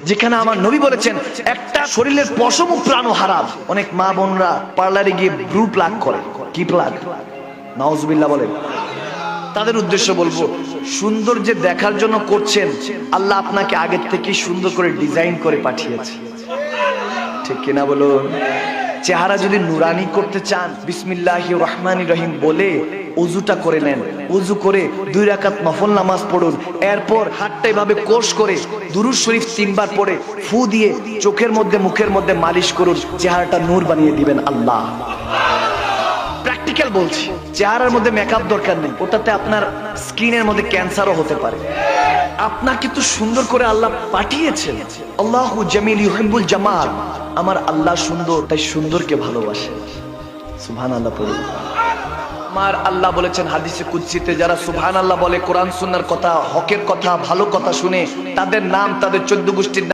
যেখানে আমার নবী বলেছেন একটা শরীরের পশম প্রাণ হারাম। অনেক মা বোনরা পার্লারে গিয়ে ব্রু প্লাগ করে। কি প্লাগ? নাউজুবিল্লাহ বলেন। তাদের উদ্দেশ্য বলবো, সুন্দর যে দেখার জন্য করছেন, আল্লাহ আপনাকে আগের থেকে সুন্দর করে ডিজাইন করে পাঠিয়েছে, ঠিক কিনা বলুন? চেহারা যদি নুরানি করতে চান, বিসমিল্লাহির রহমানির রহিম বলে ওযুটা করে নেন। ওযু করে 2 রাকাত নফল নামাজ পড়ুন। এরপর হাতটা এভাবে কোষ করে দুরূদ শরীফ 3 বার পড়ে ফু দিয়ে চোখের মধ্যে মুখের মধ্যে মালিশ করুন। চেহারাটা নূর বানিয়ে দিবেন আল্লাহ। প্র্যাকটিক্যাল বলছি, চেহারার মধ্যে মেকআপ দরকার নেই, ওটাতে আপনার স্কিনের মধ্যে ক্যান্সারও হতে পারে। আপনার কিন্তু সুন্দর করে আল্লাহ পাঠিয়েছেন। আল্লাহু জামিল ইউহিব্বুল জামাল। আমার আল্লাহ সুন্দর, তাই সুন্দরকে ভালোবাসে। সুবহানাল্লাহ পড়ুন। আমার আল্লাহ বলেছেন হাদিসে কুদসিতে, যারা সুবহানাল্লাহ বলে, কোরআন সুন্নাহর কথা, হকের কথা, ভালো কথা শুনে, তাদের নাম তাদের 14 গোষ্ঠীর